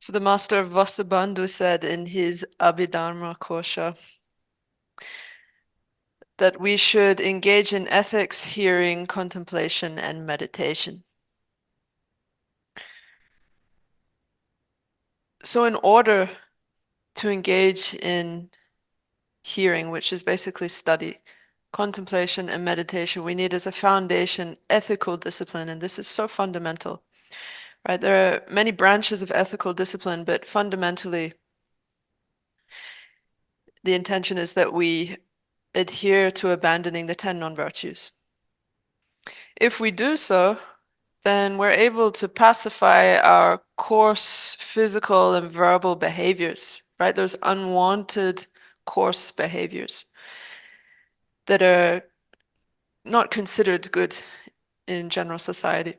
So the master of Vasubandhu said in his Abhidharma Kosha that we should engage in ethics, hearing, contemplation, and meditation. So in order to engage in hearing, which is basically study, contemplation, and meditation, we need as a foundation ethical discipline, and this is so fundamental, right? There are many branches of ethical discipline, but fundamentally, the intention is that we adhere to abandoning the 10 non-virtues. If we do so, then we're able to pacify our coarse physical and verbal behaviors, right? Those unwanted coarse behaviors that are not considered good in general society.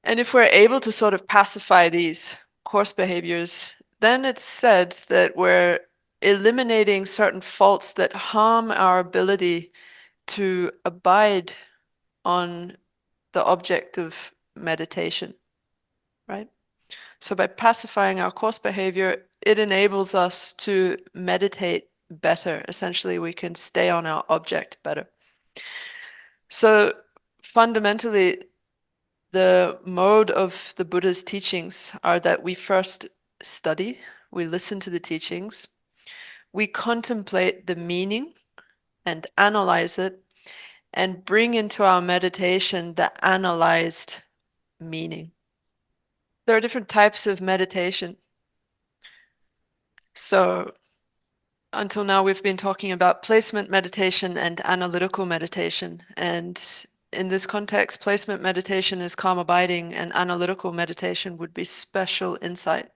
And if we're able to sort of pacify these coarse behaviors, then it's said that we're eliminating certain faults that harm our ability to abide on the object of meditation, right? So by pacifying our coarse behavior, it enables us to meditate better. Essentially, we can stay on our object better. So fundamentally, the mode of the Buddha's teachings are that we first study, we listen to the teachings, we contemplate the meaning and analyze it, and bring into our meditation the analyzed meaning. There are different types of meditation. So until now, we've been talking about placement meditation and analytical meditation. And in this context, placement meditation is calm abiding, and analytical meditation would be special insight.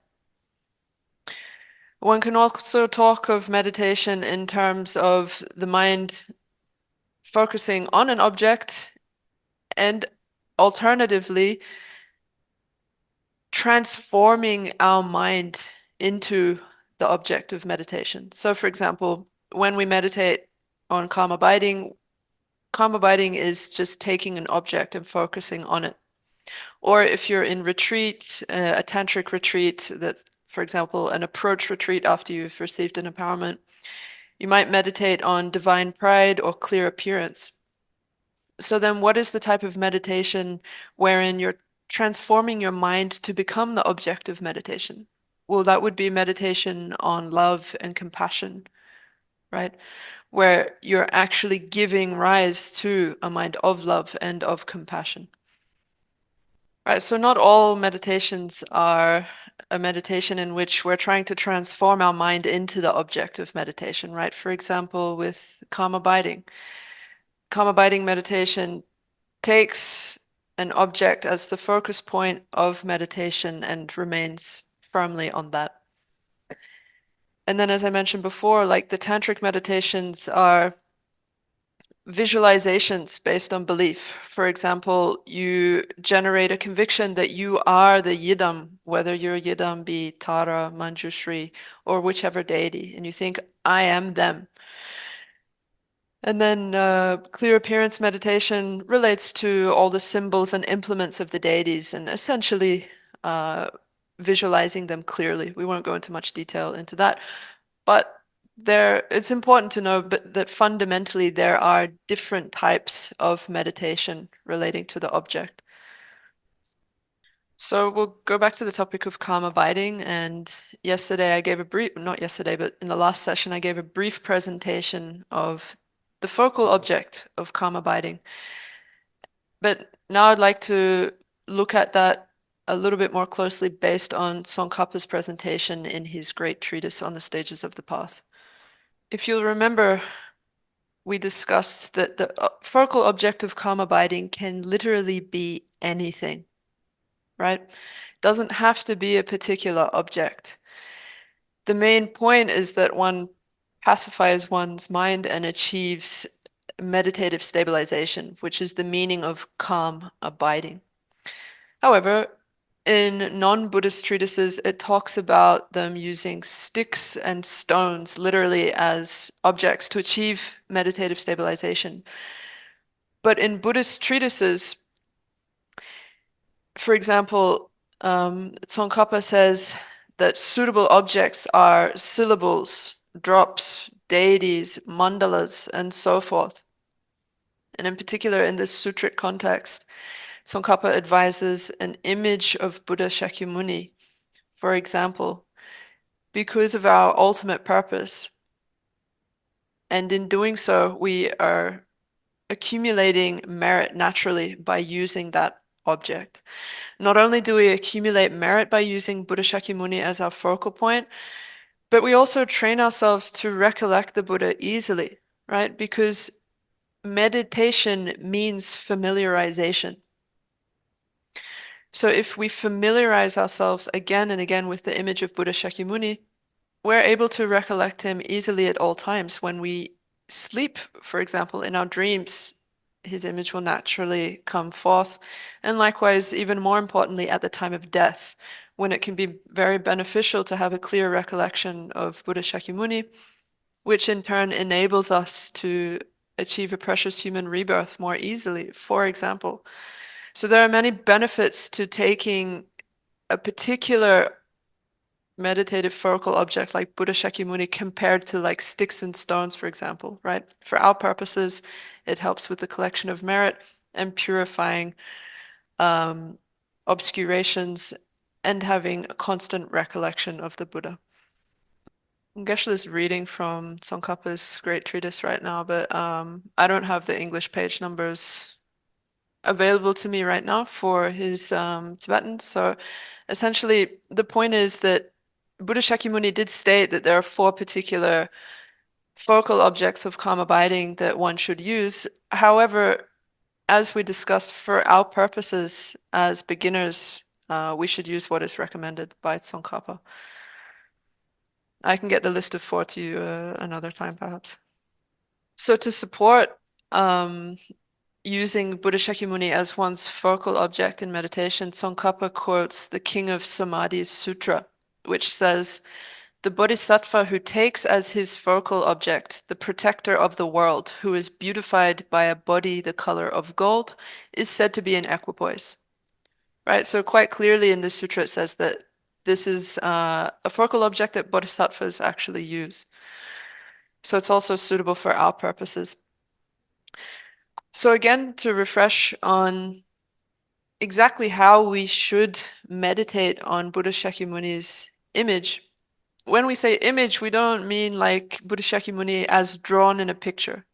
One can also talk of meditation in terms of the mind focusing on an object and alternatively transforming our mind into the object of meditation. So, for example, when we meditate on calm abiding is just taking an object and focusing on it. Or if you're in retreat, a tantric retreat, that's, for example, an approach retreat after you've received an empowerment, you might meditate on divine pride or clear appearance. So then what is the type of meditation wherein you're transforming your mind to become the object of meditation? Well, that would be meditation on love and compassion, right? Where you're actually giving rise to a mind of love and of compassion. Right, so not all meditations are a meditation in which we're trying to transform our mind into the object of meditation, right? For example, with calm abiding. Calm abiding meditation takes an object as the focus point of meditation and remains firmly on that. And then, as I mentioned before, like the tantric meditations are visualizations based on belief. For example, you generate a conviction that you are the Yidam, whether your Yidam be Tara, Manjushri, or whichever deity, and you think, I am them. And then clear appearance meditation relates to all the symbols and implements of the deities and essentially visualizing them clearly. We won't go into much detail into that, but it's important to know that fundamentally there are different types of meditation relating to the object. So we'll go back to the topic of calm abiding. And yesterday I gave a brief, not yesterday, but in the last session, I gave a brief presentation of the focal object of calm abiding. But now I'd like to look at that a little bit more closely based on Tsongkhapa's presentation in his great treatise on the stages of the path. If you'll remember, we discussed that the focal object of calm abiding can literally be anything, right? Doesn't have to be a particular object. The main point is that one pacifies one's mind and achieves meditative stabilization, which is the meaning of calm abiding. However, in non-Buddhist treatises, it talks about them using sticks and stones literally as objects to achieve meditative stabilization. But in Buddhist treatises, for example, Tsongkhapa says that suitable objects are syllables, drops, deities, mandalas, and so forth. And in particular, in this sutric context, Tsongkhapa advises an image of Buddha Shakyamuni, for example, because of our ultimate purpose. And in doing so, we are accumulating merit naturally by using that object. Not only do we accumulate merit by using Buddha Shakyamuni as our focal point, but we also train ourselves to recollect the Buddha easily, right? Because meditation means familiarization. So if we familiarize ourselves again and again with the image of Buddha Shakyamuni, we're able to recollect him easily at all times. When we sleep, for example, in our dreams, his image will naturally come forth. And likewise, even more importantly, at the time of death, when it can be very beneficial to have a clear recollection of Buddha Shakyamuni, which in turn enables us to achieve a precious human rebirth more easily, for example. So there are many benefits to taking a particular meditative focal object like Buddha Shakyamuni compared to like sticks and stones, for example, right? For our purposes, it helps with the collection of merit and purifying obscurations and having a constant recollection of the Buddha. Geshe is reading from Tsongkhapa's great treatise right now, but I don't have the English page numbers available to me right now for his Tibetan. So essentially, the point is that Buddha Shakyamuni did state that there are four particular focal objects of calm abiding that one should use. However, as we discussed, for our purposes as beginners, we should use what is recommended by Tsongkhapa. I can get the list of four to you another time, perhaps. So to support using Buddha Shakyamuni as one's focal object in meditation, Tsongkhapa quotes the King of Samadhi's Sutra, which says, "The bodhisattva who takes as his focal object the protector of the world, who is beautified by a body the color of gold, is said to be in equipoise." Right? So quite clearly in this sutra it says that this is a focal object that bodhisattvas actually use. So it's also suitable for our purposes. So again, to refresh on exactly how we should meditate on Buddha Shakyamuni's image. When we say image, we don't mean like Buddha Shakyamuni as drawn in a picture,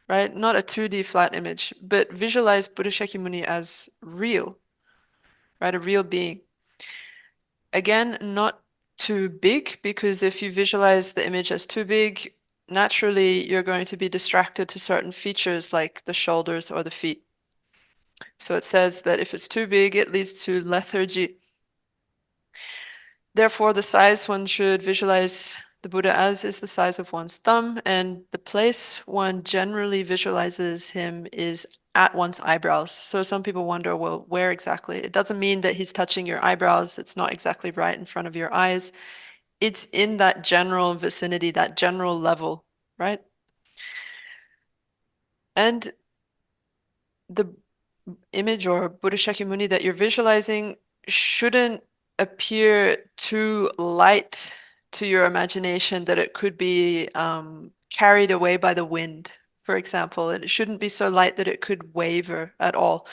right? Not a 2D flat image, but visualize Buddha Shakyamuni as real, right? A real being. Again, not too big, because if you visualize the image as too big, naturally you're going to be distracted to certain features like the shoulders or the feet. So it says that if it's too big, it leads to lethargy. Therefore, the size one should visualize the Buddha as is the size of one's thumb, and the place one generally visualizes him is at one's eyebrows. So some people wonder, well, where exactly? It doesn't mean that he's touching your eyebrows. It's not exactly right in front of your eyes. It's in that general vicinity, that general level, right? And the image or Buddha Shakyamuni that you're visualizing shouldn't appear too light to your imagination that it could be carried away by the wind, for example. And it shouldn't be so light that it could waver at all.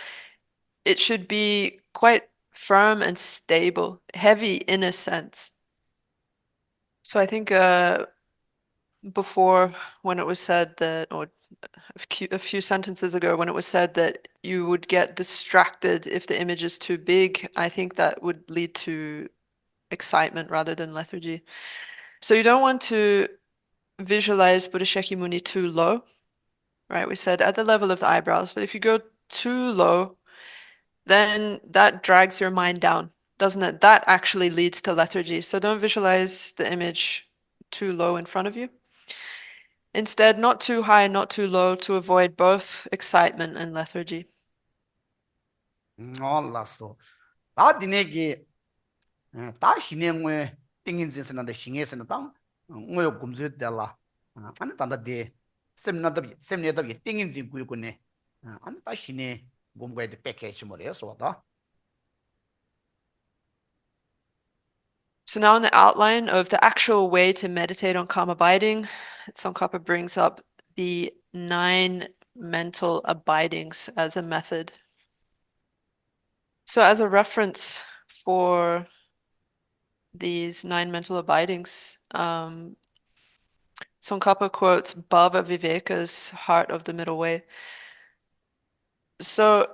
It should be quite firm and stable, heavy in a sense. So I think before, when it was said that, or a few sentences ago, when it was said that you would get distracted if the image is too big, I think that would lead to excitement rather than lethargy. So you don't want to visualize Buddha Shakyamuni too low, right? We said at the level of the eyebrows, but if you go too low, then that drags your mind down, doesn't it? That actually leads to lethargy. So don't visualize the image too low in front of you. Instead, not too high, not too low, to avoid both excitement and lethargy. 알았어. 나 디네기 다 신행we tingin 진선한데 신경에서는 당 뭐요 검수했달라. 안 단다데 셈나더비 셈네더비 tingin 진 구이고네. 안 다 신에 몸과의 패키지 뭐래서 왔다. So now in the outline of the actual way to meditate on calm abiding, Tsongkhapa brings up the 9 mental abidings as a method. So as a reference for these 9 mental abidings, Tsongkhapa quotes Bhava Viveka's Heart of the Middle Way. So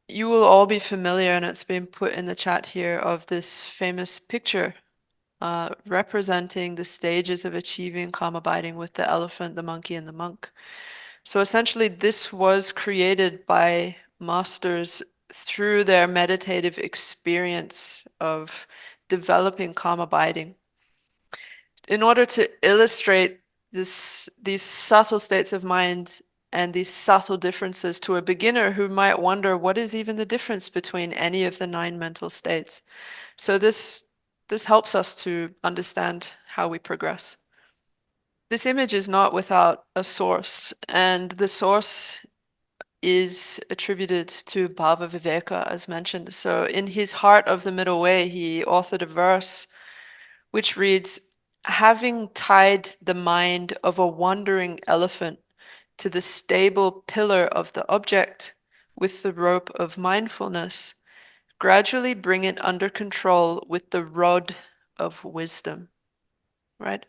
you will all be familiar, and it's been put in the chat here, of this famous picture representing the stages of achieving calm abiding with the elephant, the monkey, and the monk. So essentially, this was created by masters through their meditative experience of developing calm abiding. In order to illustrate these subtle states of mind and these subtle differences to a beginner who might wonder what is even the difference between any of the 9 mental states. So this helps us to understand how we progress. This image is not without a source, and the source is attributed to Bhava Viveka, as mentioned. So in his Heart of the Middle Way, he authored a verse which reads, "Having tied the mind of a wandering elephant to the stable pillar of the object with the rope of mindfulness, gradually bring it under control with the rod of wisdom." Right?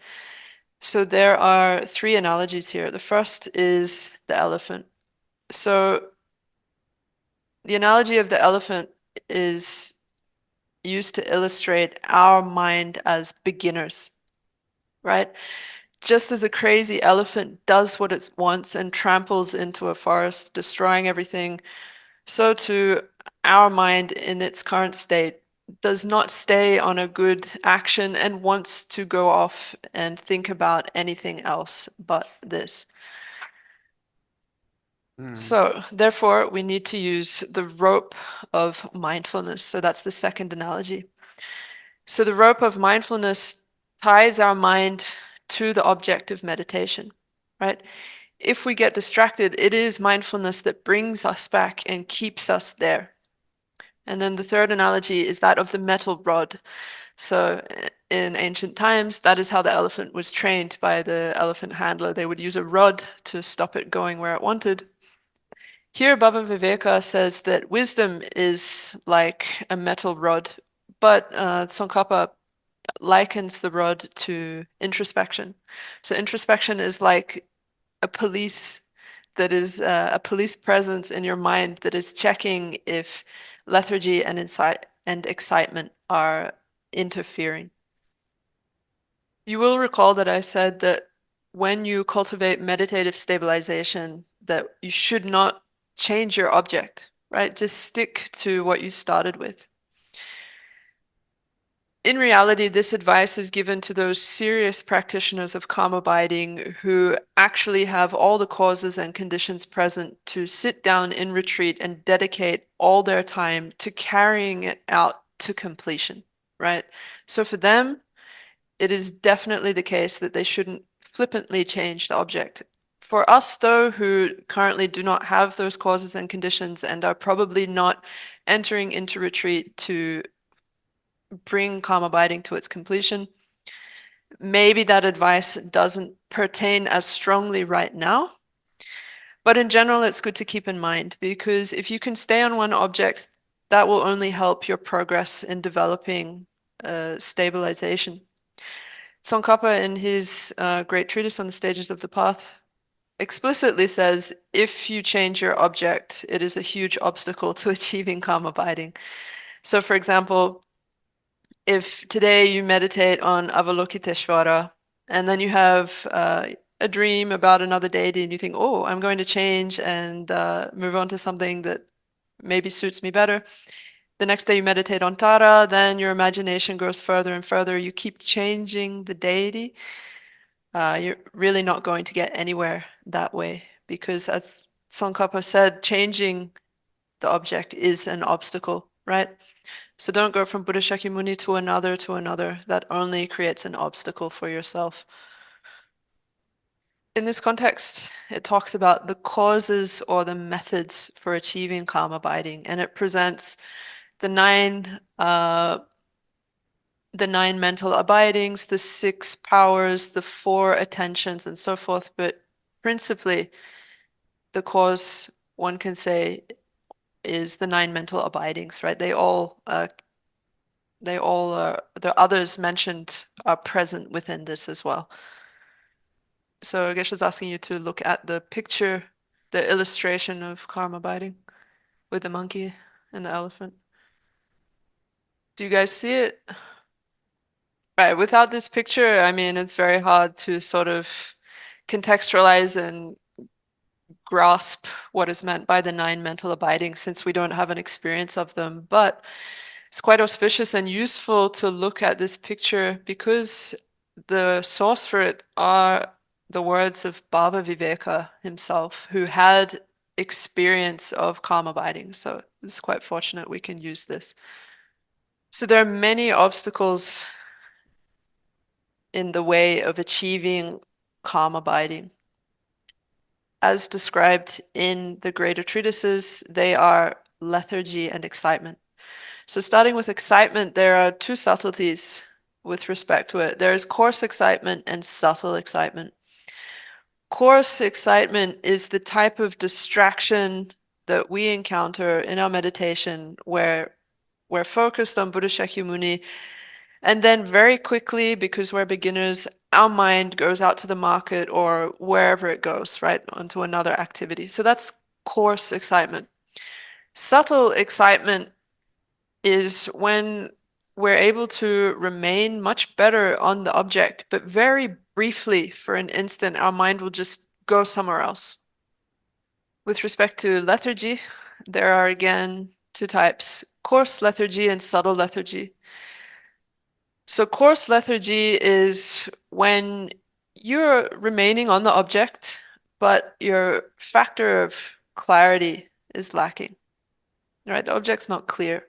So there are 3 analogies here. The first is the elephant. So the analogy of the elephant is used to illustrate our mind as beginners, right? Just as a crazy elephant does what it wants and tramples into a forest, destroying everything, so too our mind in its current state does not stay on a good action and wants to go off and think about anything else but this. So, therefore, we need to use the rope of mindfulness. So, that's the second analogy. So, the rope of mindfulness ties our mind to the object of meditation, right? If we get distracted, it is mindfulness that brings us back and keeps us there. And then the third analogy is that of the metal rod. So, in ancient times, that is how the elephant was trained by the elephant handler. They would use a rod to stop it going where it wanted. Here, Bhava Viveka says that wisdom is like a metal rod, but Tsongkhapa likens the rod to introspection. So introspection is like a police that is a police presence in your mind that is checking if lethargy and insight and excitement are interfering. You will recall that I said that when you cultivate meditative stabilization, that you should not change your object, right? Just stick to what you started with. In reality, this advice is given to those serious practitioners of calm abiding who actually have all the causes and conditions present to sit down in retreat and dedicate all their time to carrying it out to completion, right? So for them, it is definitely the case that they shouldn't flippantly change the object. For us, though, who currently do not have those causes and conditions and are probably not entering into retreat to bring calm abiding to its completion, maybe that advice doesn't pertain as strongly right now. But in general, it's good to keep in mind because if you can stay on one object, that will only help your progress in developing stabilization. Tsongkhapa, in his great treatise on the stages of the path, explicitly says if you change your object, it is a huge obstacle to achieving calm abiding. So, for example, if today you meditate on Avalokiteshvara and then you have a dream about another deity and you think, oh, I'm going to change and move on to something that maybe suits me better. The next day you meditate on Tara, then your imagination goes further and further. You keep changing the deity. You're really not going to get anywhere that way because, as Tsongkhapa said, changing the object is an obstacle, right? So don't go from Buddha Shakyamuni to another to another. That only creates an obstacle for yourself. In this context, it talks about the causes or the methods for achieving calm abiding, and it presents the the 9 mental abidings, the 6 powers, the 4 attentions, and so forth. But principally, the cause, one can say, is the 9 mental abidings, right? The others mentioned are present within this as well. So Geshe is asking you to look at the picture, the illustration of karma abiding with the monkey and the elephant. Do you guys see it? Right, without this picture, I mean, it's very hard to sort of contextualize and grasp what is meant by the 9 mental abidings since we don't have an experience of them. But it's quite auspicious and useful to look at this picture because the source for it are the words of Baba Viveka himself, who had experience of calm abiding. So it's quite fortunate we can use this. So there are many obstacles in the way of achieving calm abiding. As described in the greater treatises, they are lethargy and excitement. So starting with excitement, there are 2 subtleties with respect to it. There is coarse excitement and subtle excitement. Coarse excitement is the type of distraction that we encounter in our meditation where we're focused on Buddha Shakyamuni, and then very quickly, because we're beginners, our mind goes out to the market or wherever it goes, right, onto another activity. So that's coarse excitement. Subtle excitement is when we're able to remain much better on the object, but very briefly, for an instant, our mind will just go somewhere else. With respect to lethargy, there are again 2 types, coarse lethargy and subtle lethargy. So coarse lethargy is when you're remaining on the object, but your factor of clarity is lacking, right? The object's not clear.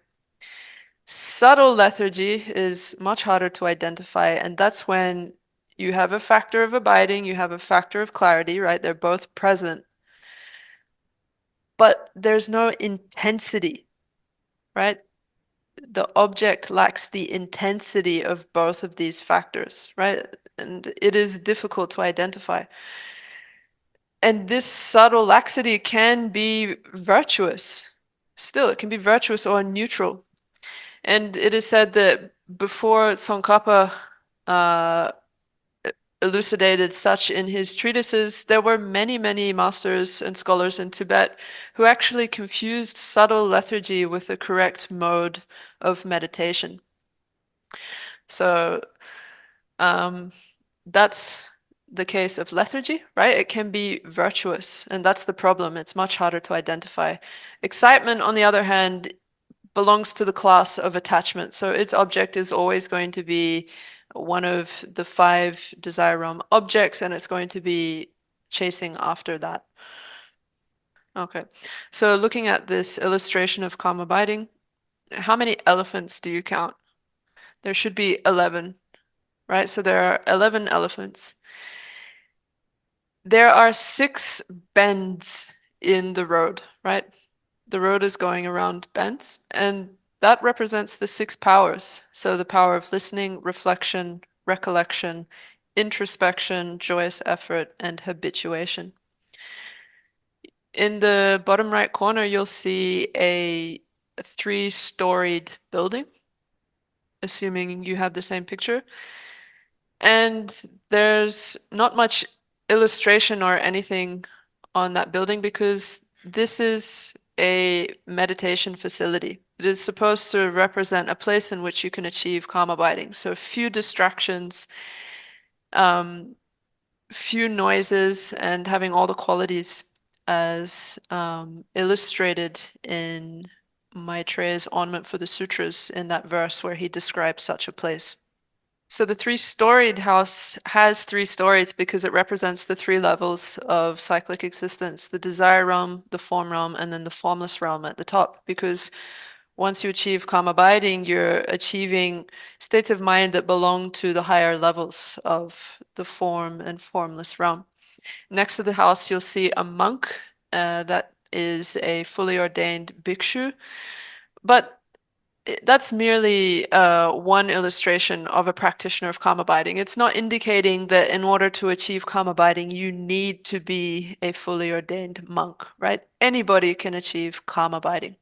Subtle lethargy is much harder to identify, and that's when you have a factor of abiding, you have a factor of clarity, right? They're both present, but there's no intensity, right? The object lacks the intensity of both of these factors, right? And it is difficult to identify. And this subtle laxity can be virtuous. Still, it can be virtuous or neutral. And it is said that before Tsongkhapa uh, elucidated such in his treatises, there were many, many masters and scholars in Tibet who actually confused subtle lethargy with the correct mode of meditation. So um, that's the case of lethargy, right? It can be virtuous, and that's the problem. It's much harder to identify. Excitement, on the other hand, belongs to the class of attachment. So its object is always going to be one of the 5 desire realm objects, and it's going to be chasing after that. Okay, so looking at this illustration of calm abiding, how many elephants do you count? There should be 11, right? So there are 11 elephants. There are 6 bends in the road, right? The road is going around bends, and that represents the 6 powers. So the power of listening, reflection, recollection, introspection, joyous effort, and habituation. In the bottom right corner, you'll see a 3-storied building, assuming you have the same picture. And there's not much illustration or anything on that building because this is a meditation facility. It is supposed to represent a place in which you can achieve calm abiding. So few distractions, um, few noises, and having all the qualities as illustrated in Maitreya's ornament for the sutras in that verse where he describes such a place. So the 3-storied house has 3 stories because it represents the 3 levels of cyclic existence, the desire realm, the form realm, and then the formless realm at the top. Because once you achieve calm abiding, you're achieving states of mind that belong to the higher levels of the form and formless realm. Next to the house, you'll see a monk that is a fully ordained bhikshu. But That's merely one illustration of a practitioner of calm abiding. It's not indicating that in order to achieve calm abiding, you need to be a fully ordained monk, right? Anybody can achieve calm abiding.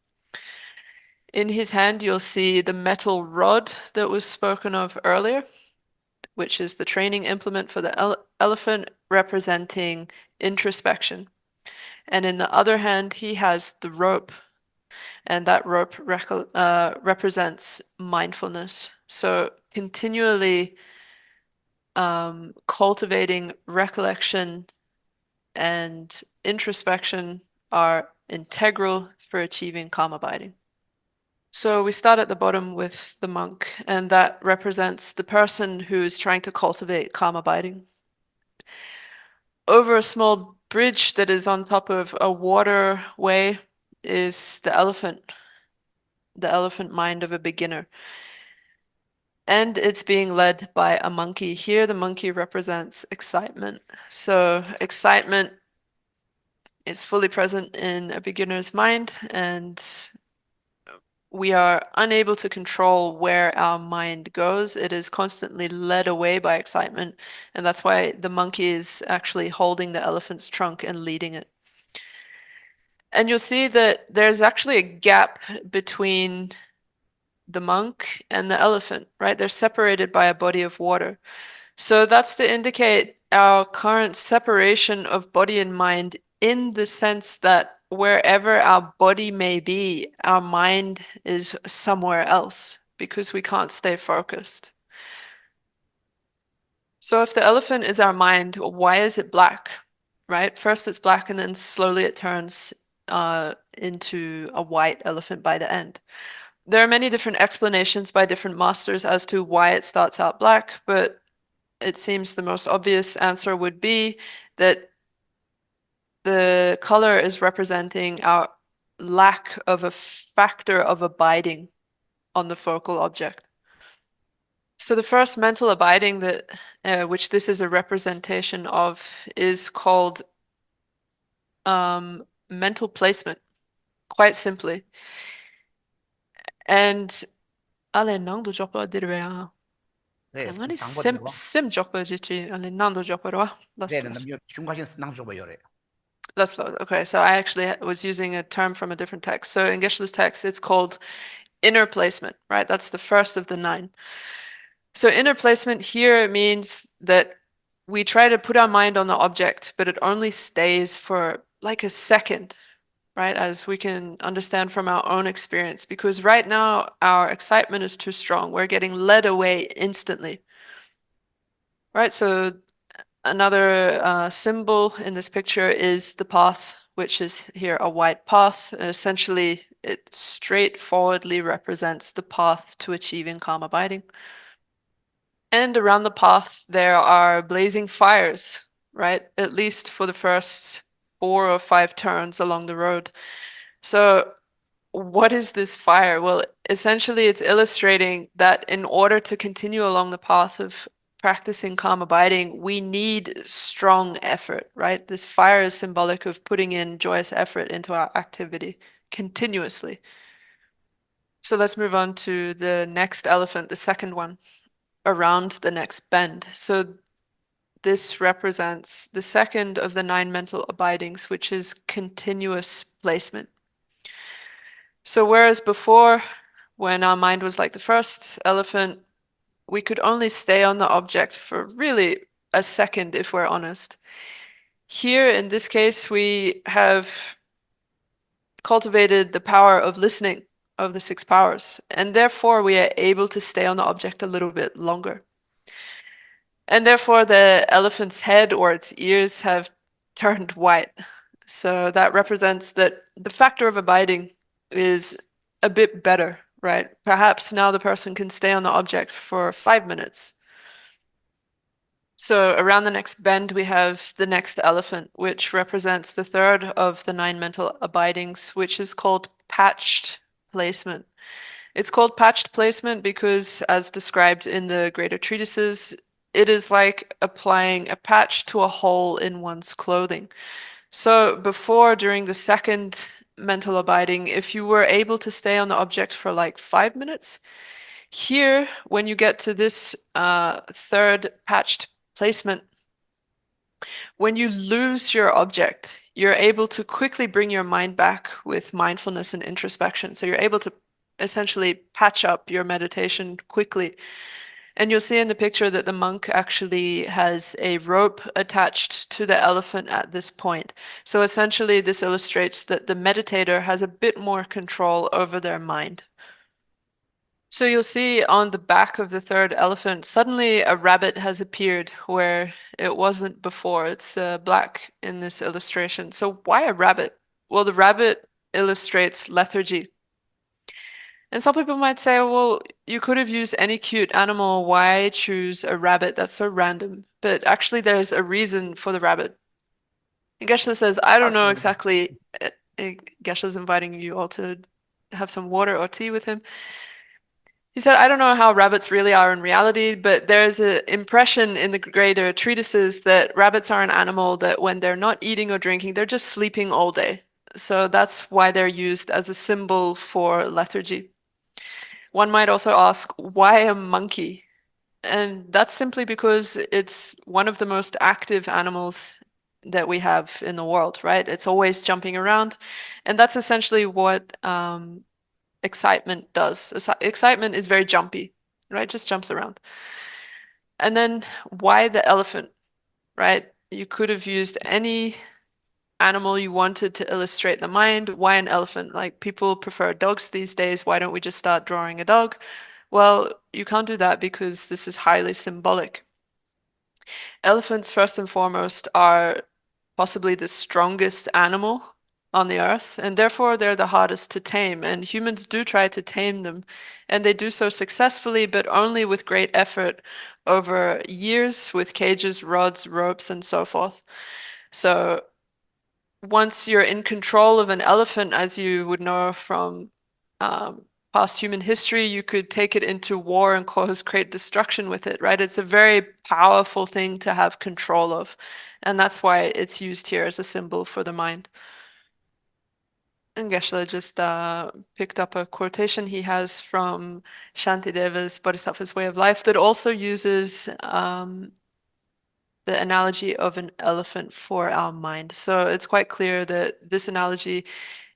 In his hand, you'll see the metal rod that was spoken of earlier, which is the training implement for the elephant representing introspection. And in the other hand, he has the rope, and that rope represents mindfulness. So continually cultivating recollection and introspection are integral for achieving calm abiding. So we start at the bottom with the monk, and that represents the person who's trying to cultivate calm abiding. Over a small bridge that is on top of a waterway is the elephant mind of a beginner. And it's being led by a monkey. Here, the monkey represents excitement. So, excitement is fully present in a beginner's mind, and we are unable to control where our mind goes. It is constantly led away by excitement, and that's why the monkey is actually holding the elephant's trunk and leading it. And you'll see that there's actually a gap between the monk and the elephant, right? They're separated by a body of water. So that's to indicate our current separation of body and mind in the sense that wherever our body may be, our mind is somewhere else because we can't stay focused. So if the elephant is our mind, why is it black? Right? First it's black and then slowly it turns into a white elephant by the end. There are many different explanations by different masters as to why it starts out black, but it seems the most obvious answer would be that the color is representing our lack of a factor of abiding on the focal object. So the first mental abiding that which this is a representation of is called mental placement, quite simply. And ale nangdo jopo dirwea. 네, Angani sim 당버디와 sim jopo jichi ale nangdo jopo ro. 네, 남녀 중과신 낭조가 요래. That's low. Okay, so I actually was using a term from a different text. So in Geshe's text, it's called inner placement, right? That's the first of the 9. So inner placement here means that we try to put our mind on the object, but it only stays for like a second, right? As we can understand from our own experience, because right now our excitement is too strong. We're getting led away instantly, right? So another symbol in this picture is the path, which is here a white path. Essentially, it straightforwardly represents the path to achieving calm abiding. And around the path, there are blazing fires, right? At least for the first 4 or 5 turns along the road. So, what is this fire? Well, essentially, it's illustrating that in order to continue along the path of practicing calm abiding, we need strong effort, right? This fire is symbolic of putting in joyous effort into our activity continuously. So let's move on to the next elephant, the second one, around the next bend. So this represents the second of the 9 mental abidings, which is continuous placement. So whereas before, when our mind was like the first elephant, we could only stay on the object for really a second if we're honest. Here, in this case, we have cultivated the power of listening of the 6 powers, and therefore we are able to stay on the object a little bit longer. And therefore, the elephant's head or its ears have turned white. So that represents that the factor of abiding is a bit better, right? Perhaps now the person can stay on the object for 5 minutes. So around the next bend, we have the next elephant, which represents the third of the 9 mental abidings, which is called patched placement. It's called patched placement because, as described in the greater treatises, it is like applying a patch to a hole in one's clothing. So before, during the second mental abiding if you were able to stay on the object for like 5 minutes. Here, when you get to this third patched placement, when you lose your object, you're able to quickly bring your mind back with mindfulness and introspection. So you're able to essentially patch up your meditation quickly. And you'll see in the picture that the monk actually has a rope attached to the elephant at this point. So essentially, this illustrates that the meditator has a bit more control over their mind. So you'll see on the back of the third elephant, suddenly a rabbit has appeared where it wasn't before. It's black in this illustration. So why a rabbit? Well, the rabbit illustrates lethargy. And some people might say, well, you could have used any cute animal. Why choose a rabbit? That's so random. But actually, there's a reason for the rabbit. Geshe says, I don't know Absolutely. exactly. Geshe's inviting you all to have some water or tea with him. He said, I don't know how rabbits really are in reality, but there's an impression in the greater treatises that rabbits are an animal that when they're not eating or drinking, they're just sleeping all day. So that's why they're used as a symbol for lethargy. One might also ask, why a monkey? And that's simply because it's one of the most active animals that we have in the world, right? It's always jumping around. And that's essentially what excitement does. Excitement is very jumpy, right? Just jumps around. And then why the elephant, right? You could have used any animal you wanted to illustrate the mind. Why an elephant? Like people prefer dogs these days. Why don't we just start drawing a dog? Well, you can't do that because this is highly symbolic. Elephants, first and foremost, are possibly the strongest animal on the earth, and therefore they're the hardest to tame. And humans do try to tame them, and they do so successfully, but only with great effort over years with cages, rods, ropes, and so forth. So once you're in control of an elephant, as you would know from um, past human history, you could take it into war and cause great destruction with it, right? It's a very powerful thing to have control of. And that's why it's used here as a symbol for the mind. And Geshe just picked up a quotation he has from Shantideva's Bodhisattva's Way of Life that also uses the analogy of an elephant for our mind. So it's quite clear that this analogy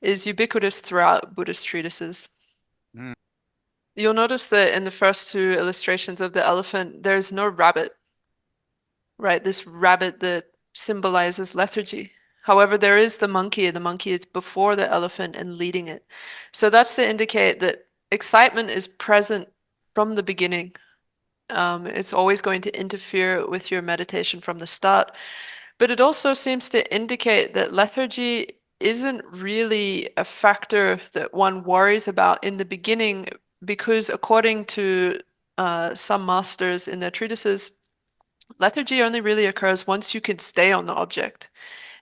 is ubiquitous throughout Buddhist treatises. Mm. You'll notice that in the first two illustrations of the elephant, there's no rabbit, right? This rabbit that symbolizes lethargy. However, there is the monkey, and the monkey is before the elephant and leading it. So that's to indicate that excitement is present from the beginning. It's always going to interfere with your meditation from the start. But it also seems to indicate that lethargy isn't really a factor that one worries about in the beginning, because according to some masters in their treatises, lethargy only really occurs once you can stay on the object.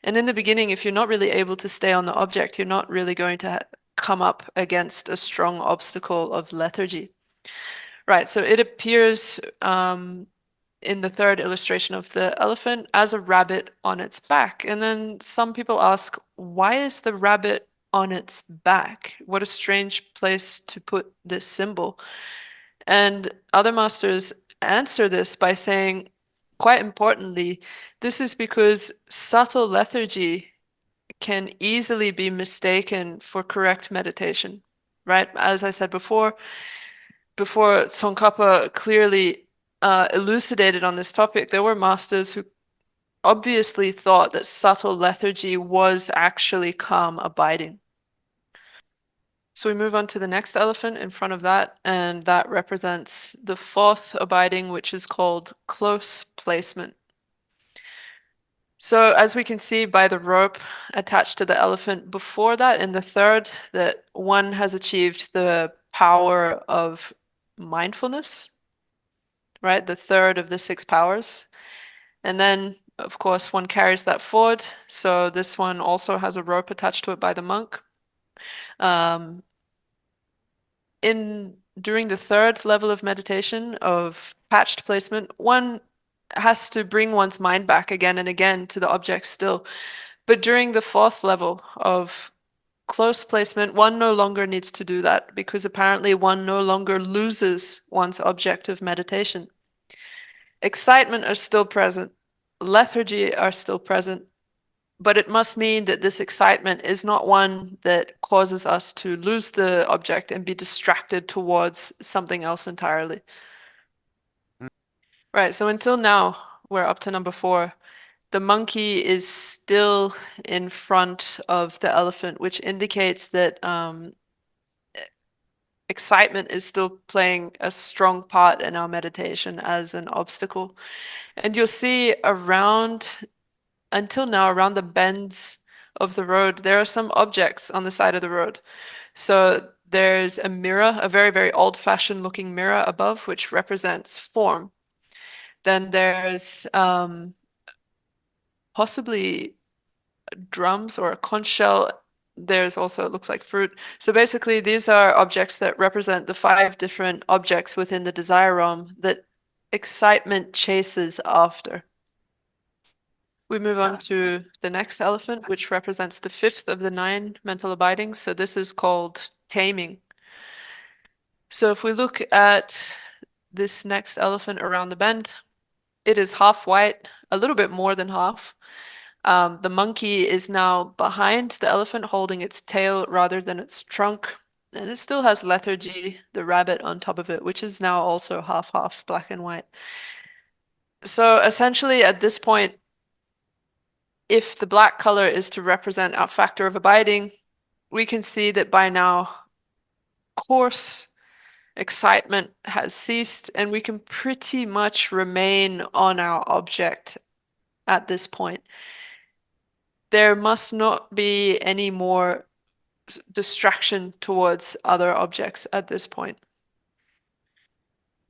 And in the beginning, if you're not really able to stay on the object, you're not really going to come up against a strong obstacle of lethargy. Right, so it appears in the third illustration of the elephant as a rabbit on its back. And then some people ask, why is the rabbit on its back? What a strange place to put this symbol. And other masters answer this by saying, quite importantly, this is because subtle lethargy can easily be mistaken for correct meditation, right? As I said before Tsongkhapa clearly elucidated on this topic, there were masters who obviously thought that subtle lethargy was actually calm abiding. So we move on to the next elephant in front of that, and that represents the fourth abiding, which is called close placement. So as we can see by the rope attached to the elephant before that, in the third, that one has achieved the power of mindfulness, right? The third of the six powers. And then, of course, one carries that forward. So this one also has a rope attached to it by the monk. Um, in during the third level of meditation of patched placement, one has to bring one's mind back again and again to the object still. But during the fourth level of close placement, one no longer needs to do that because apparently one no longer loses one's object of meditation. Excitement are still present, lethargy are still present, but it must mean that this excitement is not one that causes us to lose the object and be distracted towards something else entirely. Right, so until now, we're up to number 4. The monkey is still in front of the elephant, which indicates that excitement is still playing a strong part in our meditation as an obstacle. And you'll see until now, around the bends of the road, there are some objects on the side of the road. So there's a mirror, a very, very old-fashioned looking mirror above, which represents form. Then there's possibly drums or a conch shell. There's also, it looks like fruit. So basically, these are objects that represent the 5 different objects within the desire realm that excitement chases after. We move on to the next elephant, which represents the 5th of the 9 mental abidings. So this is called taming. So if we look at this next elephant around the bend, it is half white, a little bit more than half. The monkey is now behind the elephant, holding its tail rather than its trunk. And it still has lethargy, the rabbit on top of it, which is now also half-half black and white. So essentially, at this point, if the black color is to represent our factor of abiding, we can see that by now, coarse excitement has ceased, and we can pretty much remain on our object at this point. There must not be any more distraction towards other objects at this point.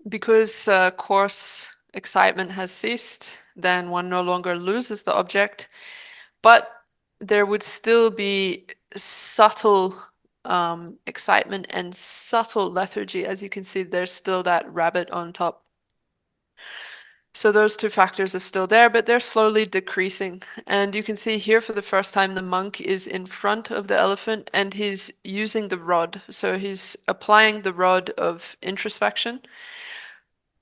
Because coarse excitement has ceased, then one no longer loses the object, but there would still be subtle excitement and subtle lethargy. As you can see, there's still that rabbit on top. So those 2 factors are still there, but they're slowly decreasing. And you can see here for the first time, the monk is in front of the elephant and he's using the rod. So he's applying the rod of introspection.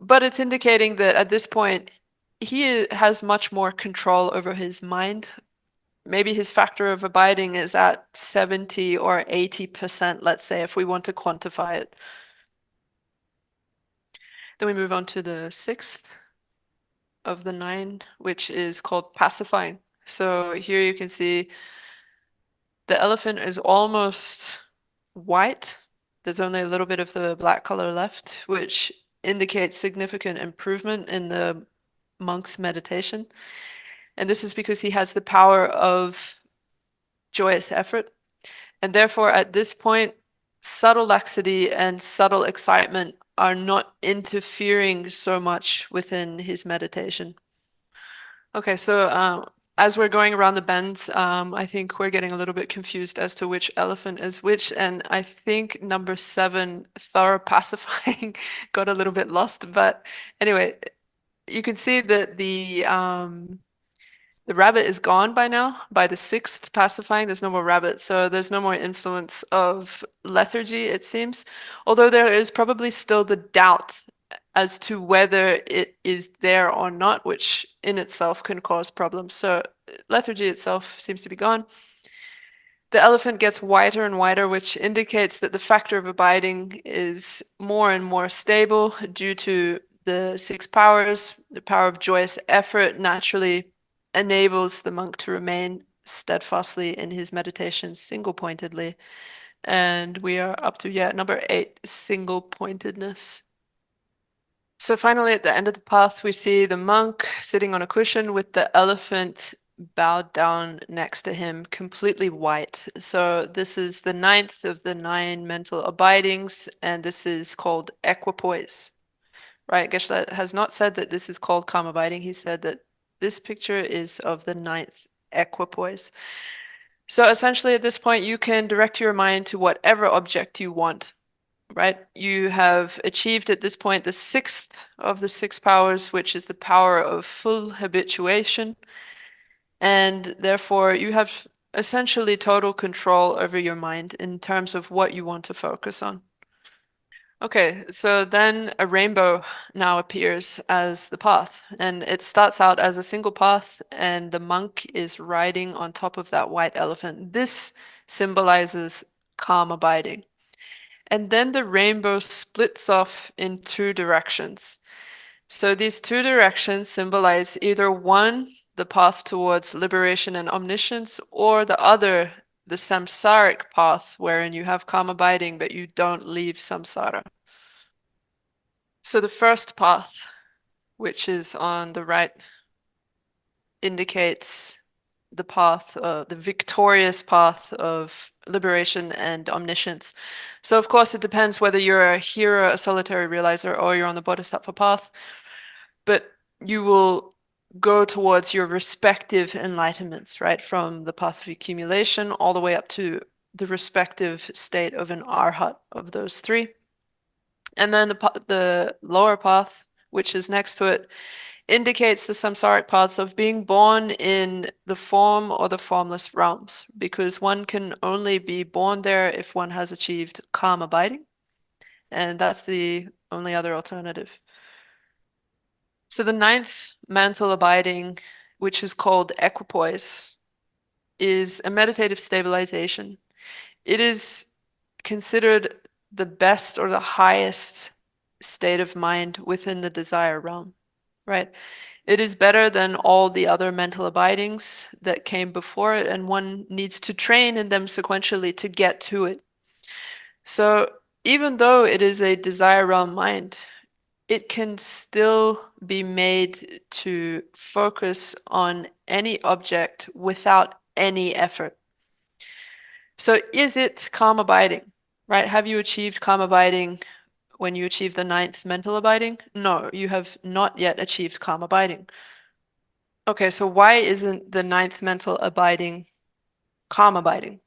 But it's indicating that at this point, he has much more control over his mind. Maybe his factor of abiding is at 70 or 80%, let's say, if we want to quantify it. Then we move on to the 6th of the 9, which is called pacifying. So here you can see the elephant is almost white. There's only a little bit of the black color left, which indicates significant improvement in the monk's meditation. And this is because he has the power of joyous effort. And therefore, at this point, subtle laxity and subtle excitement are not interfering so much within his meditation. Okay, so as we're going around the bends, I think we're getting a little bit confused as to which elephant is which, and I think number 7, thorough pacifying, got a little bit lost. But anyway, you can see that the rabbit is gone by now. By the 6th pacifying, there's no more rabbit, so there's no more influence of lethargy, it seems. Although there is probably still the doubt as to whether it is there or not, which in itself can cause problems. So lethargy itself seems to be gone. The elephant gets whiter and whiter, which indicates that the factor of abiding is more and more stable due to the 6 powers. The power of joyous effort naturally enables the monk to remain steadfastly in his meditation single-pointedly. And we are up to, number 8, single-pointedness. So finally, at the end of the path, we see the monk sitting on a cushion with the elephant bowed down next to him, completely white. So this is the 9th of the 9 mental abidings, and this is called equipoise. Right? Geshe has not said that this is called calm abiding. He said that this picture is of the 9th equipoise. So essentially, at this point, you can direct your mind to whatever object you want. Right? You have achieved at this point the 6th of the 6 powers, which is the power of full habituation. And therefore, you have essentially total control over your mind in terms of what you want to focus on. Okay, so then a rainbow now appears as the path, and it starts out as a single path, and the monk is riding on top of that white elephant. This symbolizes calm abiding. And then the rainbow splits off in two directions. So these two directions symbolize either one, the path towards liberation and omniscience, or the other, the samsaric path, wherein you have calm abiding, but you don't leave samsara. So the first path, which is on the right, indicates the path, the victorious path of liberation and omniscience. So, of course, it depends whether you're a hero, a solitary realizer, or you're on the bodhisattva path, but you will go towards your respective enlightenments, right? From the path of accumulation all the way up to the respective state of an arhat of those three. And then the lower path, which is next to it, indicates the samsaric paths of being born in the form or the formless realms, because one can only be born there if one has achieved calm abiding, and that's the only other alternative. So the ninth mental abiding, which is called equipoise, is a meditative stabilization. It is considered the best or the highest state of mind within the desire realm, right? It is better than all the other mental abidings that came before it, and one needs to train in them sequentially to get to it. So even though it is a desire realm mind, it can still be made to focus on any object without any effort. So is it calm abiding, right? Have you achieved calm abiding when you achieve the ninth mental abiding? No, you have not yet achieved calm abiding. Okay, so why isn't the ninth mental abiding calm abiding?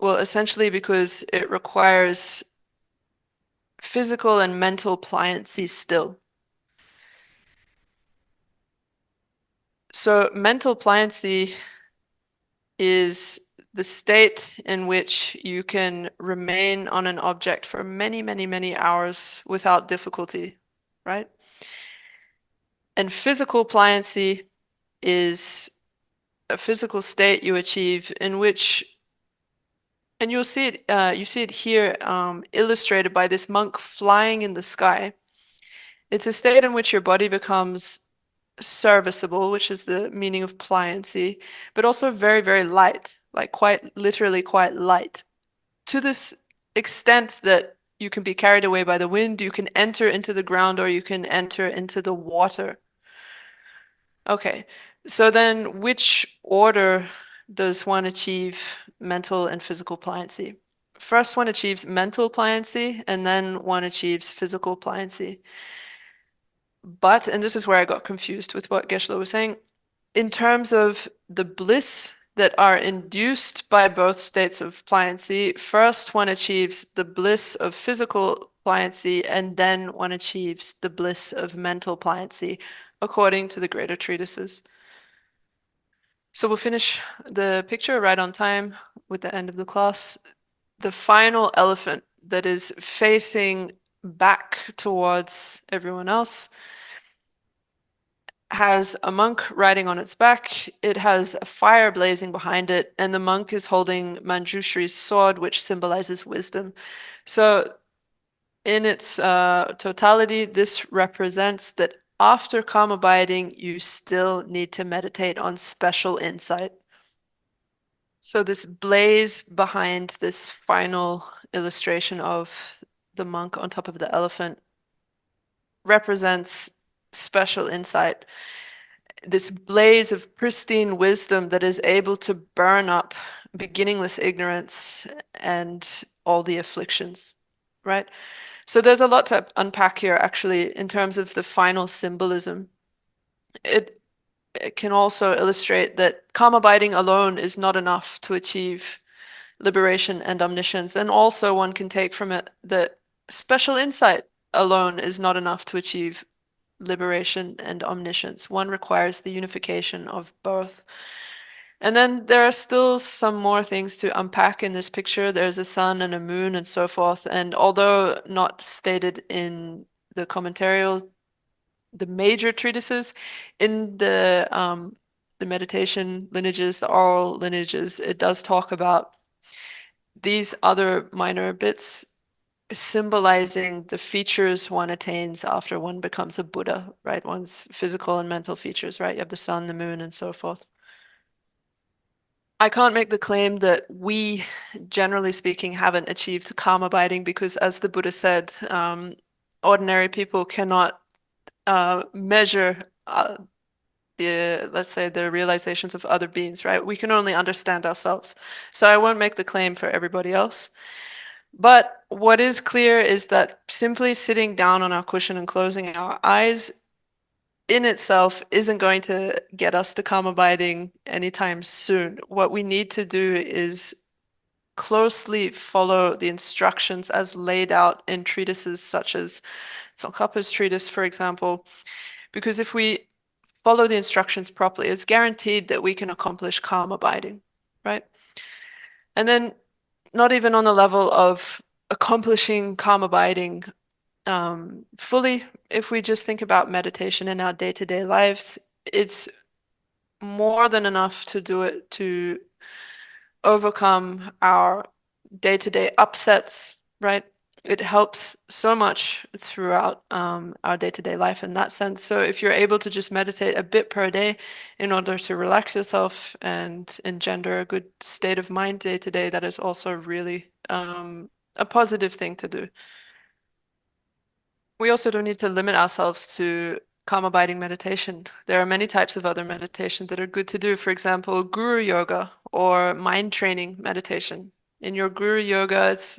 Well, essentially because it requires physical and mental pliancy still. So mental pliancy is the state in which you can remain on an object for many, many, many hours without difficulty, right? And physical pliancy is a physical state you achieve in which, and you see it here illustrated by this monk flying in the sky. It's a state in which your body becomes serviceable, which is the meaning of pliancy, but also very, very light, like quite literally quite light. To this extent that you can be carried away by the wind, you can enter into the ground, or you can enter into the water. Okay, so then which order does one achieve mental and physical pliancy? First, one achieves mental pliancy, and then one achieves physical pliancy. But, and this is where I got confused with what Geshe was saying, in terms of the bliss that are induced by both states of pliancy, first one achieves the bliss of physical pliancy, and then one achieves the bliss of mental pliancy, according to the greater treatises. So we'll finish the picture right on time with the end of the class. The final elephant that is facing back towards everyone else has a monk riding on its back. It has a fire blazing behind it, and the monk is holding Manjushri's sword, which symbolizes wisdom. So, in its totality, this represents that after calm abiding, you still need to meditate on special insight. So, this blaze behind this final illustration of the monk on top of the elephant represents special insight, this blaze of pristine wisdom that is able to burn up beginningless ignorance and all the afflictions, right? So there's a lot to unpack here, actually, in terms of the final symbolism. It, it can also illustrate that calm abiding alone is not enough to achieve liberation and omniscience. And also, one can take from it that special insight alone is not enough to achieve liberation and omniscience. One requires the unification of both. And then there are still some more things to unpack in this picture. There's a sun and a moon and so forth. And although not stated in the commentarial, the major treatises, in the meditation lineages, the oral lineages, it does talk about these other minor bits symbolizing the features one attains after one becomes a Buddha, right? One's physical and mental features, right? You have the sun, the moon, and so forth. I can't make the claim that we, generally speaking, haven't achieved calm abiding because, as the Buddha said, ordinary people cannot measure let's say, the realizations of other beings, right? We can only understand ourselves. So I won't make the claim for everybody else. But what is clear is that simply sitting down on our cushion and closing our eyes in itself isn't going to get us to calm abiding anytime soon. What we need to do is closely follow the instructions as laid out in treatises such as Tsongkhapa's treatise, for example, because if we follow the instructions properly, it's guaranteed that we can accomplish calm abiding, right? And then not even on the level of accomplishing calm abiding fully, if we just think about meditation in our day-to-day lives, it's more than enough to do it to overcome our day-to-day upsets, right? It helps so much throughout our day-to-day life in that sense. So if you're able to just meditate a bit per day in order to relax yourself and engender a good state of mind day to day, that is also really a positive thing to do. We also don't need to limit ourselves to calm abiding meditation. There are many types of other meditation that are good to do. For example, guru yoga or mind training meditation. In your guru yoga, it's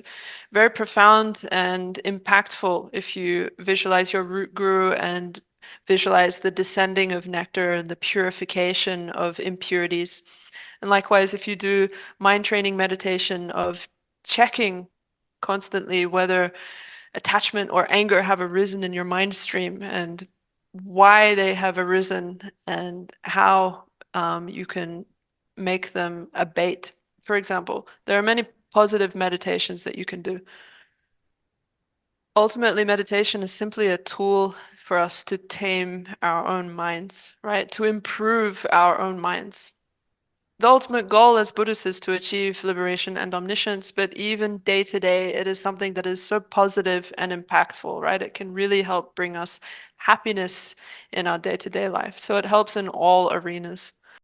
very profound and impactful if you visualize your root guru and visualize the descending of nectar and the purification of impurities. And likewise, if you do mind training meditation of checking constantly whether attachment or anger have arisen in your mind stream and why they have arisen and how you can make them abate. For example, there are many positive meditations that you can do. Ultimately, meditation is simply a tool for us to tame our own minds, right? To improve our own minds. The ultimate goal as Buddhists is to achieve liberation and omniscience, but even day to day, it is something that is so positive and impactful, right? It can really help bring us happiness in our day to day life. So it helps in all arenas.